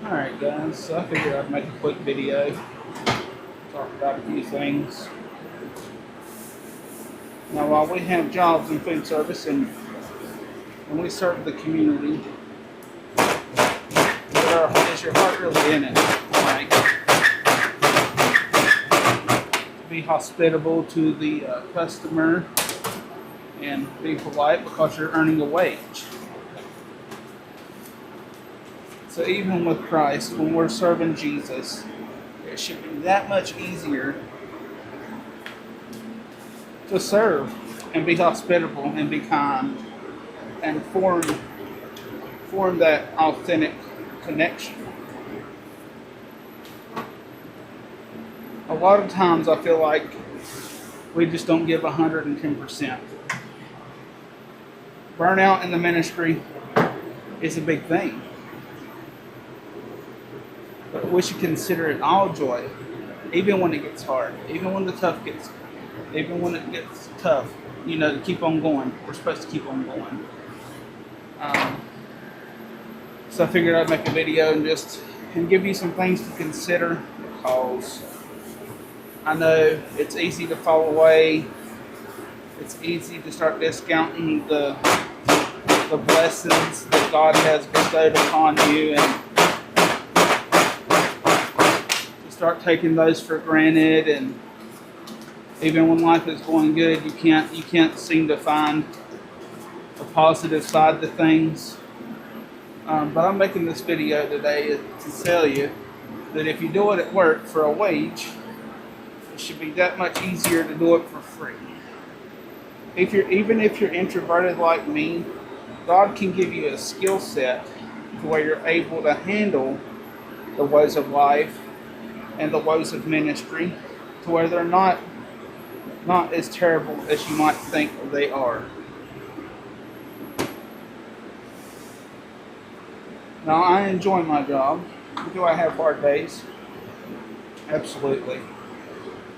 Alright guys, so I figured I'd make a quick video, talk about a few things. Now while we have jobs in food service and we serve the community, is your heart really in it? Like, to be hospitable to the customer and be polite because you're earning a wage. So even with Christ, when we're serving Jesus, it should be that much easier to serve and be hospitable and be kind and form that authentic connection. A lot of times I feel like we just don't give 110%. Burnout in the ministry is a big thing. But we should consider it all joy, even when it gets hard, even when it gets tough, to keep on going. We're supposed to keep on going. So I figured I'd make a video and give you some things to consider, because I know it's easy to fall away. It's easy to start discounting the blessings that God has bestowed upon you, and to start taking those for granted. And even when life is going good, you can't seem to find a positive side to things. But I'm making this video today to tell you that if you do it at work for a wage, it should be that much easier to do it for free. Even if you're introverted like me, God can give you a skill set to where you're able to handle the woes of life and the woes of ministry, to where they're not as terrible as you might think they are. Now, I enjoy my job. Do I have hard days? Absolutely.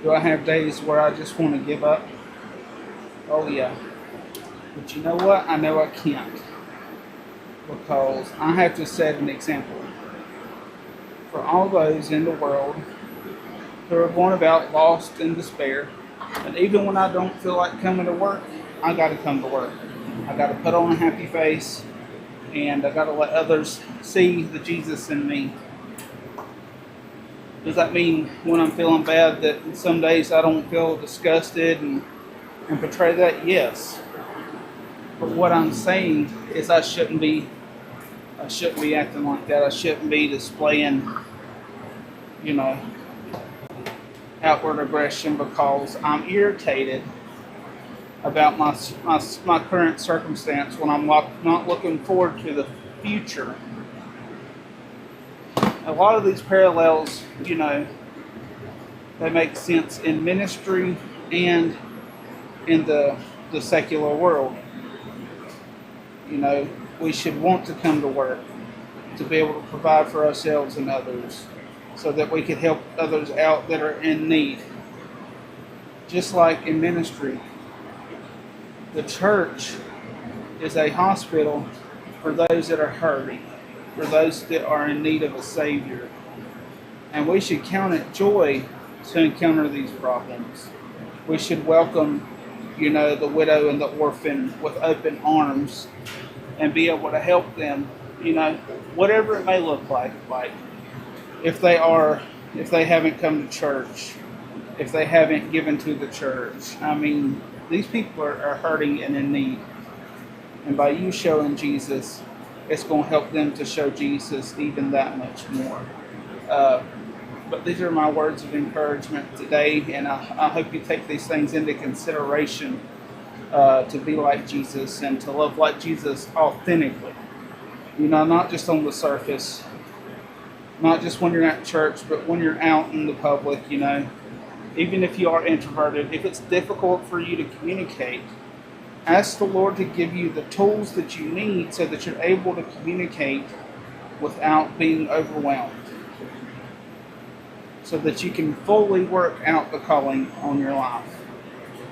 Do I have days where I just want to give up? Oh yeah. But you know what? I know I can't. Because I have to set an example for all those in the world who are going about lost in despair. And even when I don't feel like coming to work, I got to come to work. I got to put on a happy face, and I got to let others see the Jesus in me. Does that mean when I'm feeling bad that some days I don't feel disgusted and portray that? Yes. But what I'm saying is I shouldn't be acting like that. I shouldn't be displaying, outward aggression, because I'm irritated about my current circumstance when I'm not looking forward to the future. A lot of these parallels, they make sense in ministry and in the secular world. We should want to come to work to be able to provide for ourselves and others, so that we can help others out that are in need. Just like in ministry, the church is a hospital for those that are hurting, for those that are in need of a Savior. And we should count it joy to encounter these problems. We should welcome, the widow and the orphan with open arms and be able to help them, whatever it may look like. Like if they haven't come to church, if they haven't given to the church. I mean, these people are hurting and in need. And by you showing Jesus, it's going to help them to show Jesus even that much more. But these are my words of encouragement today, and I hope you take these things into consideration, to be like Jesus and to love like Jesus authentically. Not just on the surface, not just when you're at church, but when you're out in the public, even if you are introverted, if it's difficult for you to communicate, ask the Lord to give you the tools that you need so that you're able to communicate without being overwhelmed, so that you can fully work out the calling on your life.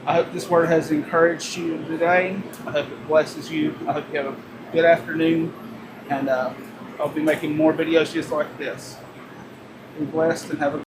I hope this word has encouraged you today. I hope it blesses you. I hope you have a good afternoon, and I'll be making more videos just like this. Be blessed and have a